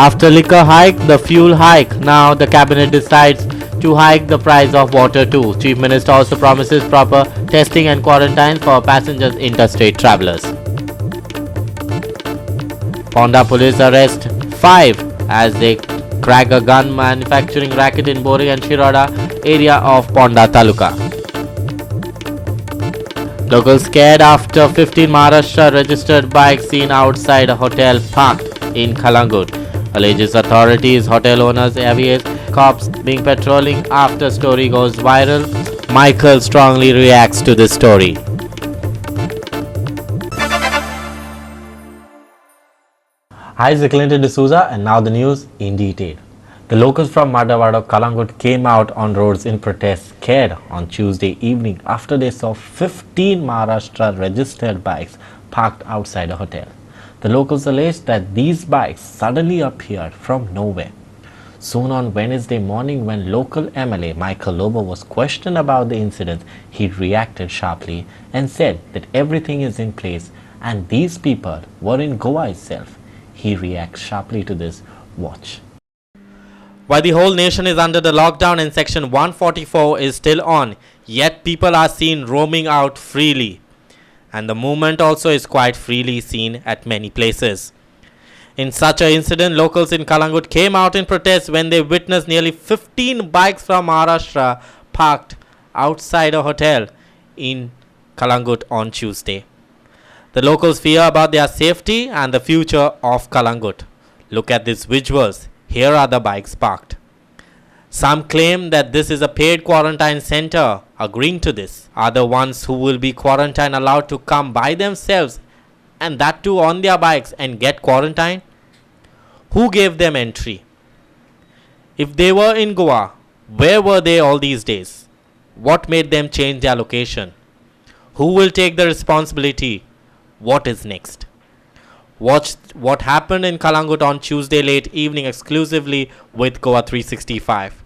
After liquor hike, the fuel hike. Now the cabinet decides to hike the price of water too. Chief Minister also promises proper testing and quarantine for passengers interstate travellers. Ponda police arrest 5 as they crack a gun manufacturing racket in Bori and Shiroda area of Ponda Taluka. Locals scared after 15 Maharashtra registered bikes seen outside a hotel parked in Kalangut. Alleges authorities, hotel owners, aviators, cops being patrolling after story goes viral. Michael strongly reacts to this story. Hi, this is Clinton D'Souza and now the news in detail. The locals from Madawad Kalangut came out on roads in protest, scared on Tuesday evening after they saw 15 Maharashtra registered bikes parked outside a hotel. The locals alleged that these bikes suddenly appeared from nowhere. Soon on Wednesday morning, when local MLA Michael Lobo was questioned about the incident, he reacted sharply and said that everything is in place and these people were in Goa itself. He reacts sharply to this. Watch. While the whole nation is under the lockdown and Section 144 is still on, yet people are seen roaming out freely. And the movement also is quite freely seen at many places. In such an incident, locals in Kalangut came out in protest when they witnessed nearly 15 bikes from Maharashtra parked outside a hotel in Kalangut on Tuesday. The locals fear about their safety and the future of Kalangut. Look at these visuals. Here are the bikes parked. Some claim that this is a paid quarantine center. Agreeing to this are the ones who will be quarantined allowed to come by themselves, and that too on their bikes, and get quarantined? Who gave them entry? If they were in Goa, where were they all these days? What made them change their location? Who will take the responsibility? What is next? Watch what happened in Kalangut on Tuesday late evening exclusively with Goa 365.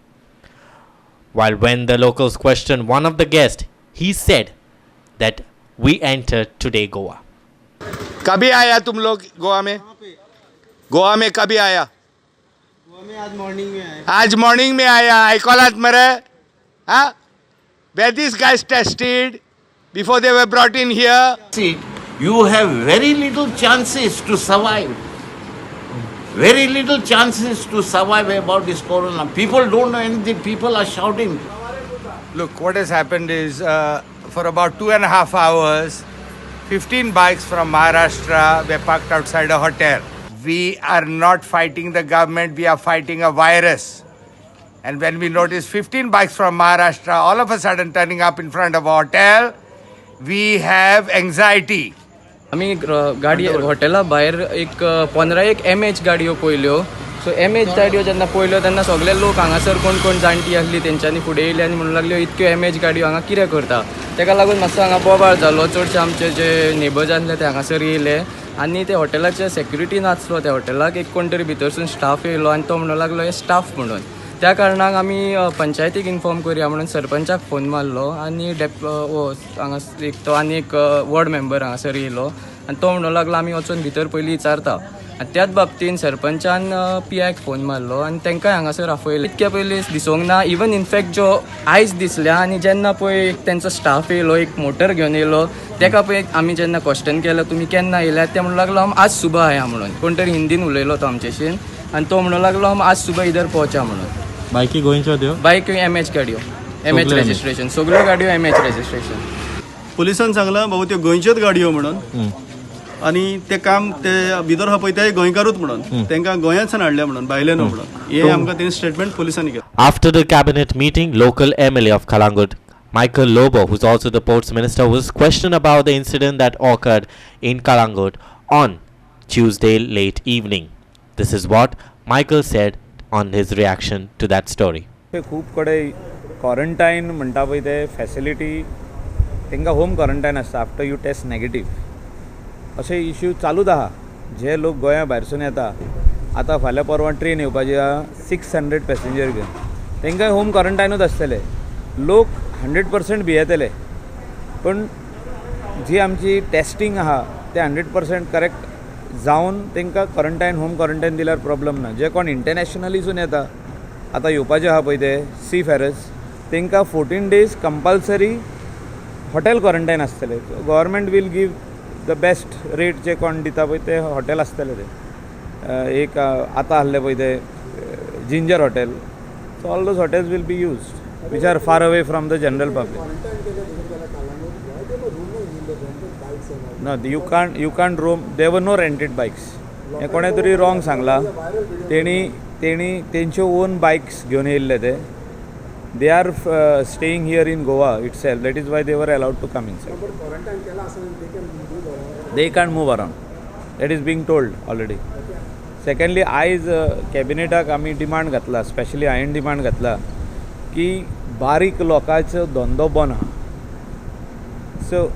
While when the locals questioned one of the guests, he said that we entered today Goa. कभी आया तुम लोग गोवा में? गोवा में कभी आया? गोवा में आज मॉर्निंग में आया. आज मॉर्निंग में आया. ऐकलात मरे? हाँ? Were these guys tested before they were brought in here? You have very little chances to survive. Very little chances to survive about this corona. People don't know anything. People are shouting. Look, what has happened is for about 2.5 hours, 15 bikes from Maharashtra were parked outside a hotel. We are not fighting the government, we are fighting a virus. And when we notice 15 bikes from Maharashtra all of a sudden turning up in front of a hotel, we have anxiety. आम्ही गाडी हॉटेला भायर एक 15 MH गाडयो पळयल्यो. सो MH गाडयो जेन्ना पळयल्यो तेन्ना सगळे लोक हांगासर कोण कोण जाणटी आसली तेंच्यांनी फुडें येयले आनी म्हणूंक लागल्यो इतक्यो MH गाडयो हांगा कितें करता. तेका लागून मातसो हांगा बोबाळ जालो. चडशे आमचे जे नेबर्स आसले ते हांगासर येयले आनी ते हॉटेलाचे सेक्युरिटी नासलो. त्या हॉटेलाक एक कोण तरी भितरसून स्टाफ येयलो आनी तो म्हणूंक लागलो हे स्टाफ म्हणून. त्या कारणाक आमी पंचायतीक इन्फॉर्म करया म्हणून सरपंचाक फोन मारलो आनी हांगा एक तो आनी एक वॉर्ड मेंबर हांगासर येयलो आनी तो म्हणूंक लागलो आमी वचून भितर पयलीं विचारता. आनी त्याच बाबतीन सरपंचान PIक फोन मारलो आनी तांकांय हांगासर आफयले. इतके पयलीं दिसूंक ना. इवन इनफॅक्ट जो आयज दिसल्या आनी जेन्ना पळय तेंचो स्टाफ येयलो एक मोटर घेवन येयलो तेका पळय आमी जेन्ना क्वेश्चन केलें तुमी केन्ना येयल्यात ते म्हणूंक लागलो आज सुबह आया म्हणून. कोण तरी हिंदीन उलयलो तो आमचेशीन आनी तो म्हणूंक लागलो आज सुबह इधर पहुंचा म्हणून. बायकी गोंयच्यो त्यो? बायक MH गाडयो MH रेजिस्ट्रेशन. सगळ्यो गाडयो MH रेजिस्ट्रेशन. पुलिसान सांगला बाबा त्यो गोंयच्योच गाडयो म्हणून आणि ते काम ते भितर हा पळय गोंयकारूच म्हणून तांकां गोंयांतसान हाडल्या म्हणून भायले न्हू म्हणून हे आमकां तेणी स्टेटमेंट पुलिसांनी केलें. After the cabinet meeting, local MLA of Kalangut, Michael Lobo, who's also the ports minister, was questioned about the incident that occurred in Kalangut on Tuesday late evening. This is what Michael said on his reaction to that story. खूब कडे quarantine म्हणटा पळय ते facility तांकां home quarantine आसता after you test negative अशे issue चालूच आहा. जे लोक गोंया भायरसून येता आतां फाल्यां परवां ट्रेन येवपाची आहा 600 पॅसेंजर घेवन तांकांय होम क्वारंटायनूच आसतले. लोक 100% भियेतले पण जी आमची टेस्टींग आहा ते 100% करेक्ट जावन तांकां क्वॉरंटायन होम क्वॉरंटायन दिल्यार प्रॉब्लम ना. जे कोण इंटरनॅशनलीसून येता आतां येवपाचे आहा पळय ते सी फेरर्स तांकां 14 days कंपल्सरी हॉटेल क्वॉरंटायन आसतले. Government will give the best rate जे कोण दिता पळय ते हॉटेल आसतले ते. एक आतां आहले पळय ते Ginger hotel. So all those hotels will be used which are far away from the general public. No, you can't roam. There were no rented bikes. हे कोणे तरी रॉंग सांगला. तेंचे ओन बायक्स घेवन येयल्ले ते. They are staying here in Goa itself. That is why they were allowed to come inside. They can't move around. That is being told already. Secondly, आयज कॅबिनेटाक आमी demand घातला, specially हांवें demand घातला की बारीक लोकांचो धंदो बंद आहा. सो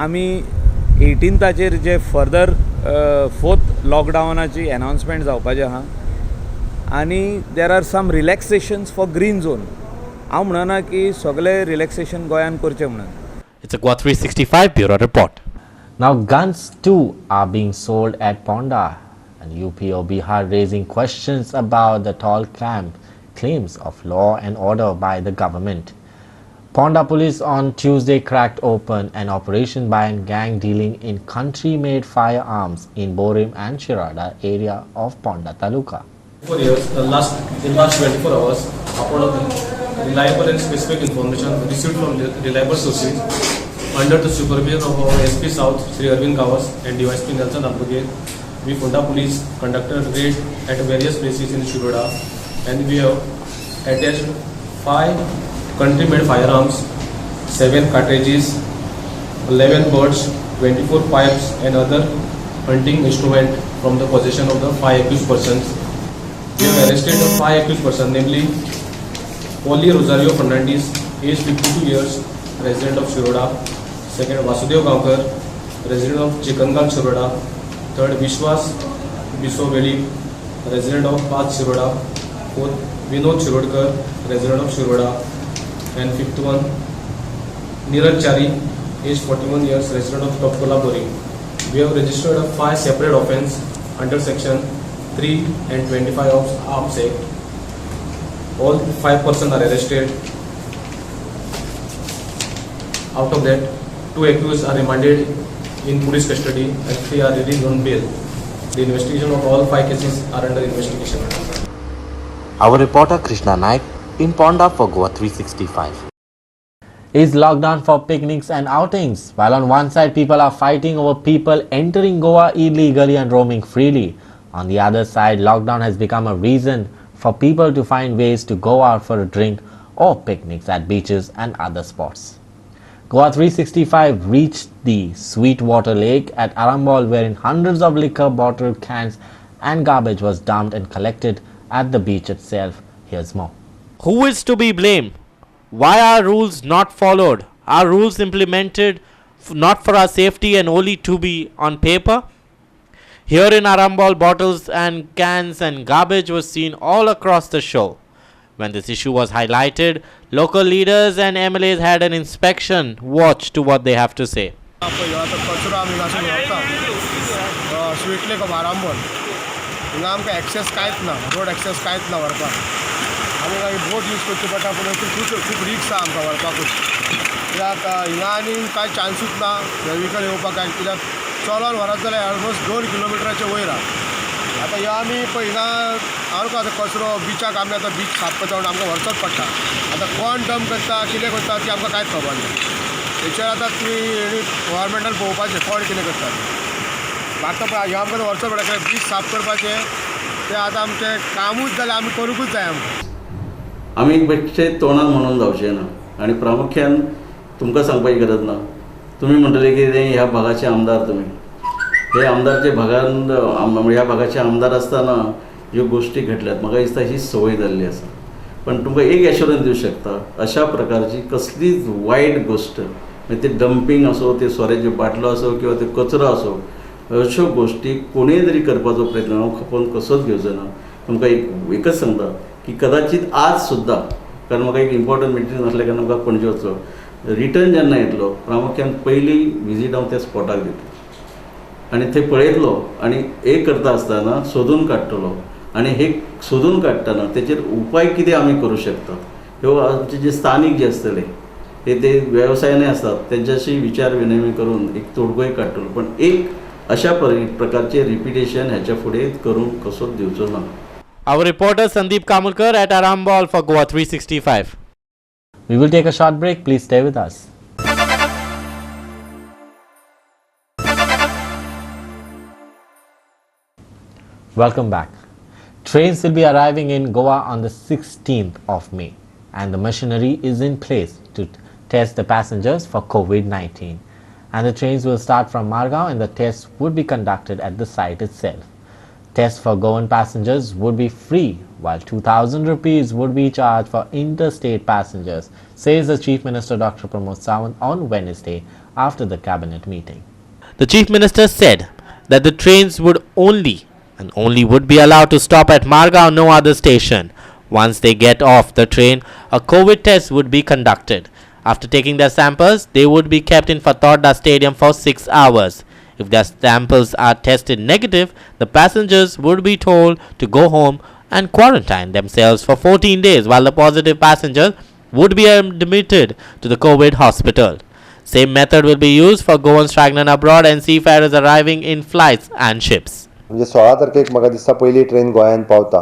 आमी 18थाचेर जे फर्दर 4th लॉकडावनाची अनाउन्समेंट जावपाचें आहा आनी there are some relaxations for green zone. हांव म्हणना की सगळे रिलॅक्सेशन गोंयान करचें म्हणून. It's a Goa 365 Bureau report. Now guns too are being sold at Ponda, and UP or Bihar raising questions about the tall claims of law and order by the government. Ponda police on Tuesday cracked open an operation by gang dealing in country-made firearms in Borim and Shirada area of Ponda Taluka. For years, in last 24 hours, upon reliable and specific information received from reliable sources, under the supervision of our SP South, Sri Arvind Kawas, and DYSP Nelson Abdugate, we Ponda police conducted raid at various places in Shiroda, and we have attached 5 country-made firearms, 7 cartridges, 11 birds, 24 pipes, and other hunting instrument from the possession of the 5 accused persons. We have arrested the 5 accused persons, namely Poli Rosario Fernandez, age 52 years, resident of Shiroda. Second, Vasudev Gaonkar, resident of Chikangal, Shiroda. Third, Vishwas Bisoveli, resident of Path, Shiroda. Fourth, Vinod Shirodkar, resident of Shiroda. And fifth one, Niraj Chari, age 41 years, resident of Topkola Boring. We have registered 5 separate offences under section 3 and 25 of Arms Act. All 5 persons are arrested. Out of that, 2 accused are remanded in police custody and 3 are released on bail. The investigation of all 5 cases are under investigation. Our reporter Krishna Naik in Ponda for Goa 365. Is lockdown for picnics and outings? While on one side people are fighting over people entering Goa illegally and roaming freely, on the other side lockdown has become a reason for people to find ways to go out for a drink or picnics at beaches and other spots. Goa 365 reached the Sweetwater Lake at Arambol, wherein hundreds of liquor bottle cans and garbage was dumped and collected at the beach itself. Here's more. Who is to be blamed? Why are rules not followed? Are rules implemented not for our safety and only to be on paper? Here in Arambol, bottles and cans and garbage was seen all across the shore. When this issue was highlighted, local leaders and MLAs had an inspection. Watch to what they have to say. कचरो आमी घासून व्हरता sweet lake of Arambol हिंगा आमकां access कांयच ना road access कांयच ना व्हरपाक आमी मागीर बोट यूज करची पडटा पूण खूब रिक्स आहा आमकां व्हरपाकूच कित्याक हिंगा आनी कांय चान्सूच ना व्हेहिकल येवपाक कित्याक चलोन व्हरत जाल्यार ऑलमोस्ट 2 किलोमिटराचे वयर आहा आतां ह्यो आमी पळय हिंगा आमकां आतां कचरो बिचाक आमी आतां बीच साफ करता म्हणून आमकां व्हरचोच पडटा आतां कोण डंप करता कितें करता ती आमकां कांयच खबर ना हेचेर आतां तुमी गव्हर्मेंटान पळोवपाचें कोण कितें करता आतां पळय ह्यो आमकां व्हरचो पडटा बीच साफ करपाचें तें आतां आमचें कामूच जाल्यार आमी करूंकूच जाय आमकां आमी बेश्टे तोंडान म्हणून जावचें ना आनी प्रामुख्यान तुमकां सांगपाची गरज ना तुमी म्हणटले की ह्या भागाचे आमदार तुमी हे आमदारचे भागान ह्या भागाचे आमदार आसतना ह्यो गोश्टी घडल्यात म्हाका दिसता ही संवय जाल्ली आसा पण तुमकां एक एश्युरन्स दिवंक शकता अशा प्रकारची कसलीच वायट गोश्ट म्हणजे ते डंपिंग असो ते सोऱ्याच्यो बाटलो असो किंवा ते कचरो असो अश्यो गोश्टी कोणूय जरी करपाचो प्रयत्न हांव खपोवन कसोच घेवचो ना तुमकां एकच सांगता की कदाचित आज सुद्दां कारण म्हाका एक इम्पॉर्टंट मिटींग आसल्या कारण म्हाका पणजे वचो रिटर्न जेन्ना येतलो प्रामुख्यान पयली विजीट हांव त्या स्पॉटाक दिता आनी थंय पळयतलो आनी हे करता आसतना सोदून काडटलो आनी हे सोदून काडटना तेचेर उपाय कितें आमी करूं शकतात ह्यो आमचे जे स्थानीक जे आसतले ते व्यवसायाने असतात त्यांच्याशी विचार विनिमय करून एक तोडगोय काडटलो पण एक अशा प्रकारचे रिपिटेशन ह्याच्या फुडें करूंक कसोच दिवचो ना. Our reporter Sandeep Kamulkar at Arambol for Goa 365. We will take a short break. Please stay with us. Welcome back. Trains will be arriving in Goa on the 16th of May and the machinery is in place to test the passengers for COVID-19. And the trains will start from Margao and the tests would be conducted at the site itself. Tests for Goan passengers would be free, while 2,000 rupees would be charged for interstate passengers, says the Chief Minister Dr. Pramod Sawant on Wednesday after the cabinet meeting. The Chief Minister said that the trains would only would be allowed to stop at Margao, no other station. Once they get off the train, a COVID test would be conducted. After taking their samples, they would be kept in Fatorda Stadium for 6 hours. If their samples are tested negative, the passengers would be told to go home and quarantine themselves for 14 days, while the positive passengers would be admitted to the COVID hospital. Same method will be used for Goans traveling abroad and seafarers arriving in flights and ships. म्हणजे 16 तारखेक म्हाका दिसता पयली train गोंयांत पावता.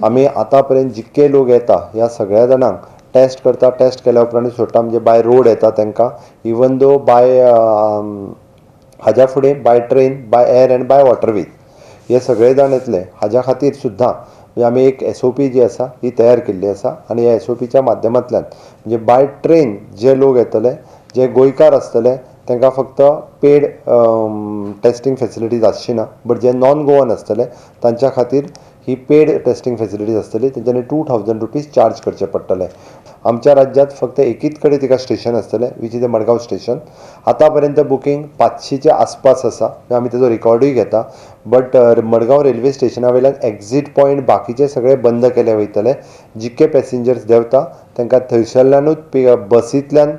आमी आतां पर्यंत जितके लोक येता ह्या सगळ्या जाणांक टेस्ट करता, टेस्ट केल्या उपरांत सोडटा. म्हणजे बाय रोड येता तांकां, इवन दो बाय हाज्या फुडें by train, by air and by waterways हे सगळे जाण येतले. हाज्या खातीर सुद्दां म्हणजे आमी एक SOP जी आसा ही तयार केल्ली आसा आनी ह्या SOPच्या माध्यमांतल्यान म्हणजे बाय ट्रेन जे लोक येतले, जे गोंयकार आसतले तांकां फक्त पेड टेस्टिंग फेसिलिटीज आसची ना, बट जे नॉन गोवन आसतले तांच्या खातीर ही पेड टेस्टिंग फेसिलिटीज आसतली. तेंच्यांनी 2,000 रुपीज चार्ज करचे पडटले. आमच्या राज्यात फक्त एकूच कडेन तिका स्टेशन आसतलें, which is the Madgaon station. आतां पर्यंत बुकींग 500च्या आसपास आसा, आमी तेजो रिकॉर्डूय घेता. बट मडगांव रेल्वे स्टेशना वयल्यान एक्झीट पॉयंट बाकीचे सगळे बंद केले वयतले. जितके पॅसेंजर्स देंवता तांकां थंयसरल्यानूच बसींतल्यान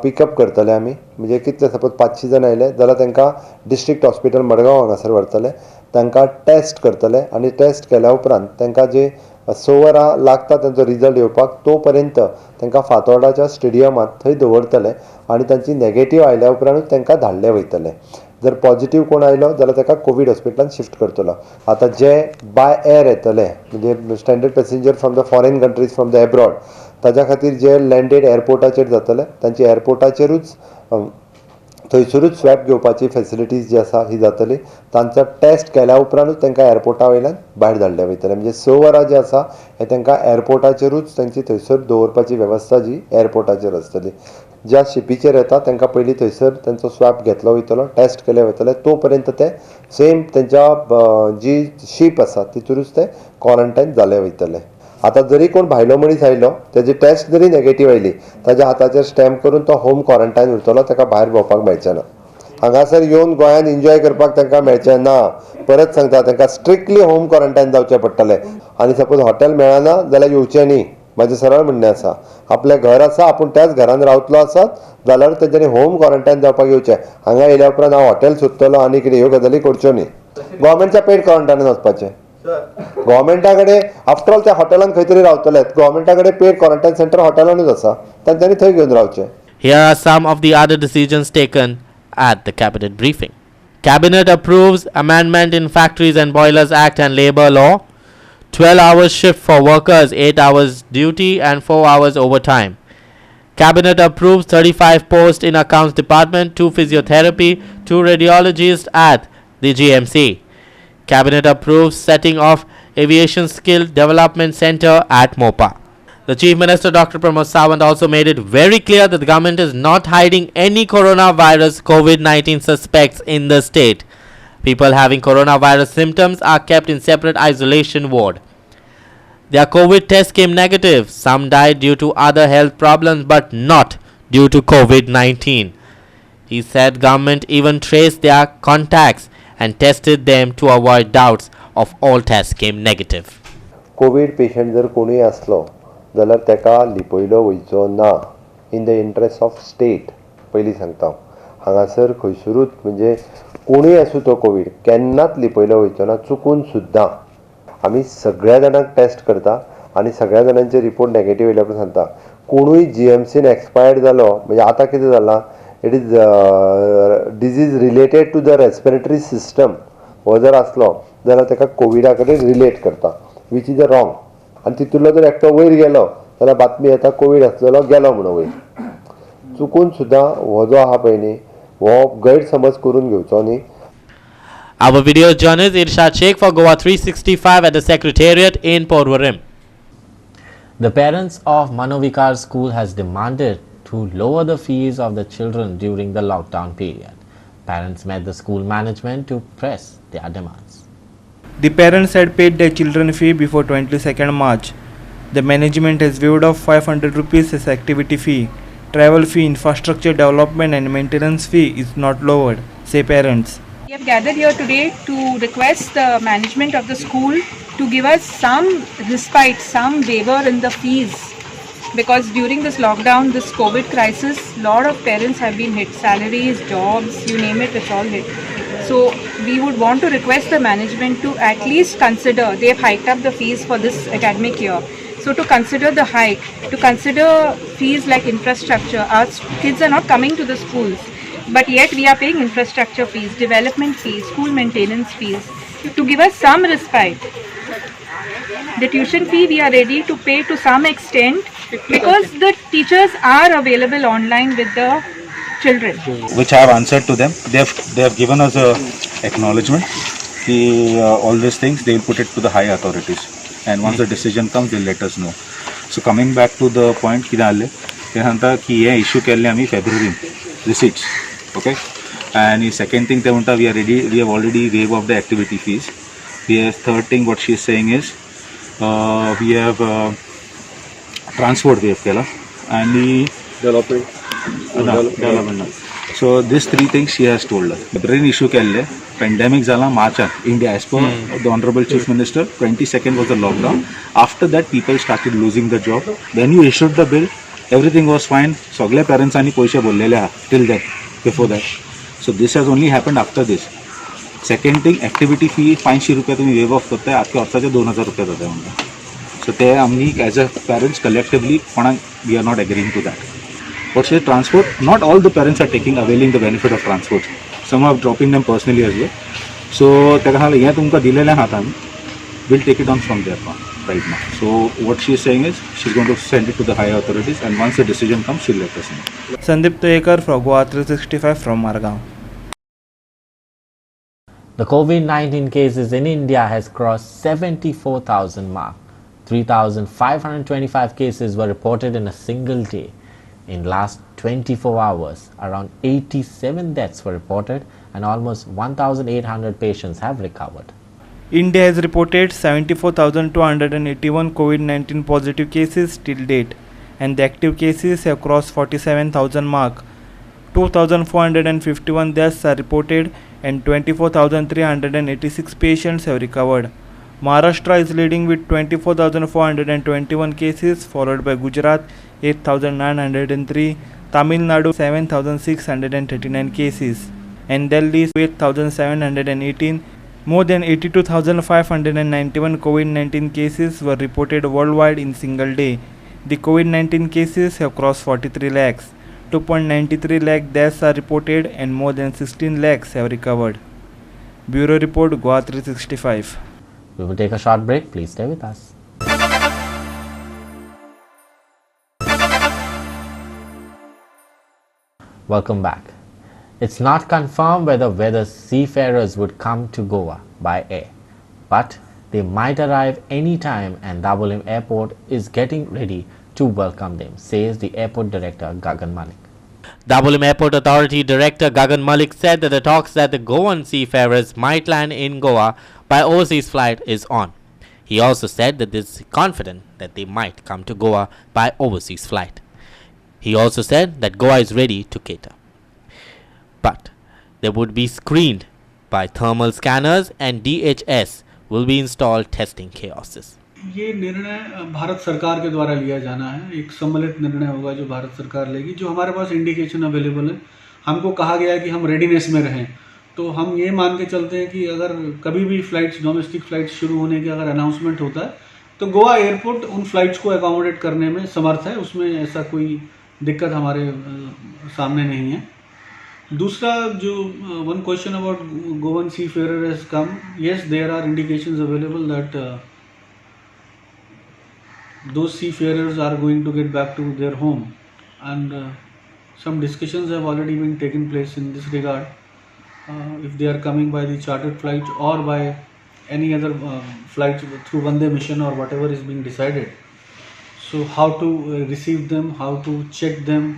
पिकअप करतले आमी. म्हणजे कितले सपोज 500 जण आयले जाल्यार तांकां डिस्ट्रिक्ट हॉस्पिटल मडगांव हांगासर व्हरतले, तांकां टेस्ट करतले आनी टेस्ट केल्या उपरांत तांकां जे 6 वरां लागता तांचो रिजल्ट येवपाक, तो पर्यंत तांकां फातोर्डाच्या स्टेडियमांत थंय दवरतले आनी तांची नॅगेटीव आयल्या उपरांतूच तांकां धाडले वयतले. जर पॉझिटीव कोण आयलो जाल्यार ताका कोवीड हॉस्पिटलांत शिफ्ट करतलो. आतां जे बाय एअर येतले म्हणजे standard passenger from the foreign countries from the abroad, ताच्या खातीर जे लँडेड एअरपोर्टाचेर जातले तांची एअरपोर्टाचेरूच थंयसरूच स्वॅब घेवपाची फेसिलिटीज जी आसा ही जातली. तांचो टेस्ट केल्या उपरांतूच तांकां एअरपोर्टा वयल्यान भायर धाडले वयतले. म्हणजे 6 वरां जे आसा हे तांकां एअरपोर्टाचेरूच तांची थंयसर दवरपाची वेवस्था जी एअरपोर्टाचेर आसतली. ज्या शिपीचेर येता तांकां पयलीं थंयसर तांचो स्वॅब घेतलो वयतलो, टेस्ट केले वयतले. तो पर्यंत ते सेम तेंच्या जी शीप आसा तितूरूच ते क्वॉरंटायन जाले वयतले. आतां जरी कोण भायलो मनीस आयलो, तेजी टेस्ट जरी नॅगेटीव आयली, ताच्या हाताचेर स्टॅम्प करून तो होम क्वॉरंटायन उरतलो, ताका भायर भोंवपाक मेळचें ना. हांगासर येवन गोंयांत एन्जॉय करपाक तांकां मेळचें ना. परत सांगता, तांकां स्ट्रिक्टली होम क्वॉरंटायन जावचें पडटलें. आनी सपोज हॉटेल मेळना जाल्यार येवचें न्ही. म्हाजें सरळ म्हणणें आसा, आपलें घर आसा, आपूण त्याच घरान रावतलो आसत जाल्यार तेंच्यांनी होम क्वॉरंटायन जावपाक येवचें. हांगा येयल्या उपरांत हांव हॉटेल सोदतलो आनी कितें ह्यो गजाली करच्यो न्ही. गोवोरमेंटच्या पेड क्वॉरंटायनान वचपाचें. गव्हर्मेंटा कडेन आफ्टर ऑल त्या हॉटेलान खंय तरी रावतले, गव्हर्मेंटा कडेन पेड क्वॉरंटायन सेंटर हॉटेलानूच आसा, तांच्यांनी थंय घेवन रावचें. Here are some of the other decisions taken at the cabinet briefing. Cabinet approves amendment in Factories and Boilers Act and Labour Law. 12 hours shift for workers, 8 hours duty and 4 hours overtime. Cabinet approves 35 posts in Accounts Department, 2 physiotherapy, 2 radiologists at the GMC. Cabinet approves setting of Aviation Skill Development Center at Mopa. The Chief Minister Dr. Pramod Sawant also made it very clear that the government is not hiding any coronavirus COVID-19 suspects in the state. People having coronavirus symptoms are kept in separate isolation ward. Their COVID test came negative. Some died due to other health problems but not due to COVID-19. He said government even traced their contacts and tested them to avoid doubts of all tests came negative. Covid patient जर कोणूय आसलो जाल्यार ताका लिपयलो वयचो ना, in the interest of state. पयलीं सांगता हांगासर खंयसरूच म्हणजे कोणूय आसूं तो कोवीड केन्नाच लिपयलो वयचो ना चुकून सुद्दां आमी सगळ्या जाणांक टेस्ट करता आनी सगळ्या जाणांचे रिपोर्ट नेगेटीव येयल्या उपरांत सांगता कोणूय GMCन एक्सपायर्ड जालो म्हणजे आतां कितें जालां it is disease related to the respiratory system हो जर आसलो जाल्यार ताका कोविडा कडेन रिलेट करता वीच इज अ रॉंग आनी तितूंतलो जर एकटो वयर गेलो जाल्यार बातमी येता कोवीड आसलेलो गेलो म्हणून वयर चुकून सुद्दां हो जो आहा पळय न्ही हो गैरसमज करून घेवचो न्ही. Our video journalist Irshad Sheikh for Goa 365 at the Secretariat in Porvorim. The parents of Manovikar School has demanded to lower the fees of the children during the lockdown period. Parents met the school management to press their demands. The parents had paid their children fee before 22nd March. The management has waived off 500 rupees as activity fee. Travel fee, infrastructure development and maintenance fee is not lowered, say parents. We have gathered here today to request the management of the school to give us some respite, some waiver in the fees, because during this lockdown, this COVID crisis, lot of parents have been hit. Salaries, jobs, you name it, it's all hit. So we would want to request the management to at least consider, they have hiked up the fees for this academic year. So to consider the hike, to consider fees like infrastructure. Our kids are not coming to the schools, but yet we are paying infrastructure fees, development fees, school maintenance fees, to give us some respite. The tuition fee we are ready to pay to some extent because the teachers are available online with the children. Which I have answered to them. They have given us a acknowledgement. All these things they will put it to the high authorities, and once the decision comes, they'll let us know. So coming back to the point, कितें आले ते सांगता की हे issue केल्ले आमी फेब्रुवारीन receipts, okay. And the second thing they want, we have already waived off the activity fees. The third thing what she is saying is we have transport waive kela and the development. So these three things she has told us. The brain issue kelle pandemic zala March India as per the Honorable Chief Minister 22nd was the lockdown. After that people started losing the job. Then you issued the bill, everything was fine. Sagle parents ani paise bollele ha till that, before that. So this has only happened after this. Second thing, activity fee 500 रुपये तुम्ही wave of करताय, आपल्या वर्षाचे 2000 रुपये जाते म्हणतात. So ते आम्ही as a parents collectively we are not agreeing to that. But say transport, not all the parents are availing the benefit of transport. Some are dropping them personally as well. So तेका हाल ये तुमका दिलेले हात आम्ही, we'll take it on from there right now. So what she is saying is she's going to send it to the higher authorities, and once the decision comes, she'll let us know. Sandeep Toyekar from Goa 365 from Margao. The COVID-19 cases in India has crossed 74,000 mark. 3,525 cases were reported in a single day. In last 24 hours, around 87 deaths were reported and almost 1,800 patients have recovered. India has reported 74,281 COVID-19 positive cases till date, and the active cases have crossed 47,000 mark. 2,451 deaths are reported and 24,386 patients have recovered. Maharashtra is leading with 24,421 cases, followed by Gujarat 8,903, Tamil Nadu 7,639 cases, and Delhi 8,718. More than 82,591 COVID-19 cases were reported worldwide in single day. The COVID-19 cases have crossed 43 lakhs. 2.93 lakh deaths are reported and more than 16 lakhs have recovered. Bureau Report, Goa 365. We will take a short break. Please stay with us. Welcome back. It's not confirmed whether seafarers would come to Goa by air, but they might arrive anytime, and Dabolim Airport is getting ready to welcome them, says the airport director Gagan Malik. Dabolim Airport Authority Director Gagan Malik said that the talks that the Goan seafarers might land in Goa by overseas flight is on. He also said that they is confident that they might come to Goa by overseas flight. He also said that Goa is ready to cater, but they would be screened by thermal scanners and DHS will be installed testing kiosks. ये निर्णय भारत सरकार के द्वारा लिया जाना है. एक सम्मिलित निर्णय होगा जो भारत सरकार लेगी. जो हमारे पास इंडिकेशन अवेलेबल है, हमको कहा गया है कि हम रेडीनेस में रहें। तो हम ये मान के चलते हैं कि अगर कभी भी फ़्लाइट्स, डोमेस्टिक फ़्लाइट्स शुरू होने के अगर अनाउंसमेंट होता है तो गोवा एयरपोर्ट उन फ़्लाइट्स को अकोमोडेट करने में समर्थ है, उसमें ऐसा कोई दिक्कत हमारे सामने नहीं है। दूसरा जो one question about Goan seafarer has come, yes there are indications available that those seafarers are going to get back to their home, and some discussions have already been taken place in this regard. If they are coming by the chartered flight or by any other flight through Vande mission or whatever is being decided, so how to receive them, how to check them,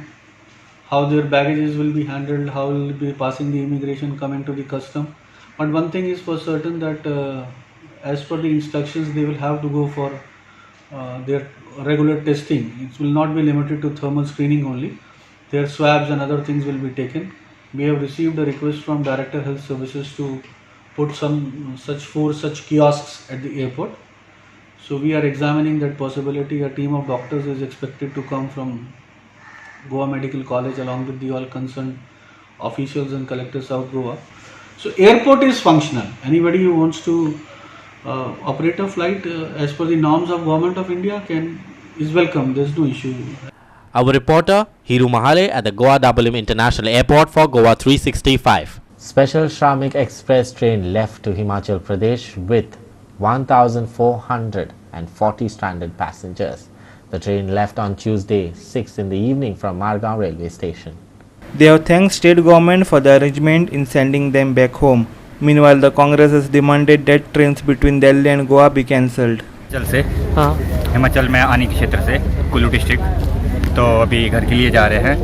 how their baggages will be handled, how will be passing the immigration, coming to the custom. But one thing is for certain that as per the instructions they will have to go for their regular testing. It will not be limited to thermal screening only. Their swabs and other things will be taken. We have received a request from Director Health Services to put some such kiosks at the airport. So we are examining that possibility. A team of doctors is expected to come from Goa Medical College along with the all concerned officials and Collector South Goa. So airport is functional. Anybody who wants to operate a flight as per the norms of Government of India is welcome. There's no issue. Our reporter Hiru Mahale at the Goa WM International Airport for Goa 365. Special Shramik Express train left to Himachal Pradesh with 1,440 stranded passengers. The train left on Tuesday 6 in the evening from Margao railway station. They have thanked state government for the arrangement in sending them back home. Meanwhile, the Congress has demanded that trains between Delhi and Goa be cancelled. Himachal से हिमाचल में आने के क्षेत्र से Kullu district, तो अभी घर के लिए जा रहे हैं।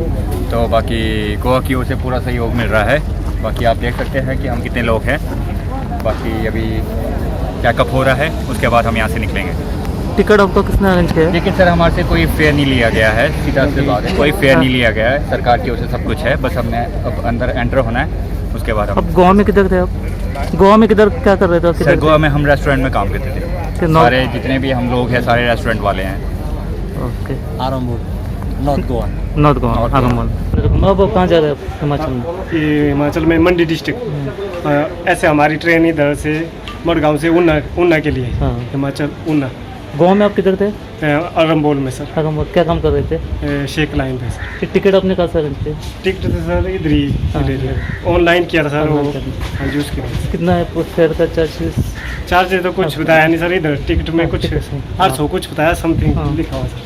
तो बाकी गोवा की ओर से पूरा सहयोग मिल रहा है। बाकी आप देख सकते हैं कि हम कितने लोग हैं। बाकी अभी चेकअप हो रहा है, उसके बाद हम यहाँ से निकलेंगे। टिकट आपको किसने अरेंज किया? टिकट सर हमारे से कोई फेयर नहीं लिया गया है, सीधा से बात है, कोई फेयर नहीं लिया गया है। सरकार की ओर से सब कुछ है, बस हमने अब अंदर एंटर होना है, उसके बाद हम। अब गोवा में किधर थे आप? गोवा में किधर क्या कर रहे थे? सर गोवा में हम रेस्टोरेंट में काम करते थे। सारे जितने भी हम लोग हैं सारे रेस्टोरेंट वाले हैं। Okay. Arambhpur, north Goa. North Goa, Arambhpur. अब कहाँ जा रहे हैं हिमाचल में? ये हिमाचल में मंडी डिस्ट्रिक्ट। ऐसे हमारी ट्रेन इधर से मडगांव से ऊना के लिए। हिमाचल ऊना। गोवा में आप किधर थे? आरंभपुर में सर। आरंभपुर क्या काम कर रहे थे? शेख लाइन पे सर। टिकट आपने कहाँ से अरेंज किया? टिकट तो सर इधर ही ऑनलाइन किया था सर। हाँ जी, उसकी कितना है फेयर का चार्जेस? चार्जेस तो कुछ बताया नहीं सर, इधर टिकट में कुछ 800 कुछ बताया, समथिंग लिखा हुआ सर।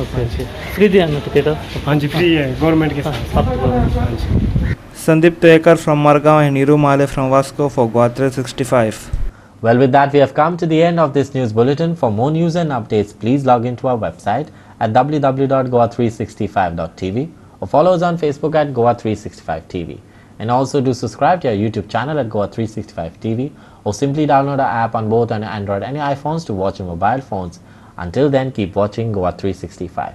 ओके, फ्री दिया ना टिकट? हाँ जी, फ्री है गवर्नमेंट के साथ। Sandeep Toyekar from Margao and Hiru Mahale from Vasco for Goa 365. Well, with that, we have come to the end of this news bulletin. For more news and updates, please log into our website at www.goa365.tv or follow us on Facebook at Goa365TV. And also do subscribe to our YouTube channel at Goa365TV or simply download our app on both Android and iPhones to watch on mobile phones. Until then, keep watching Goa 365.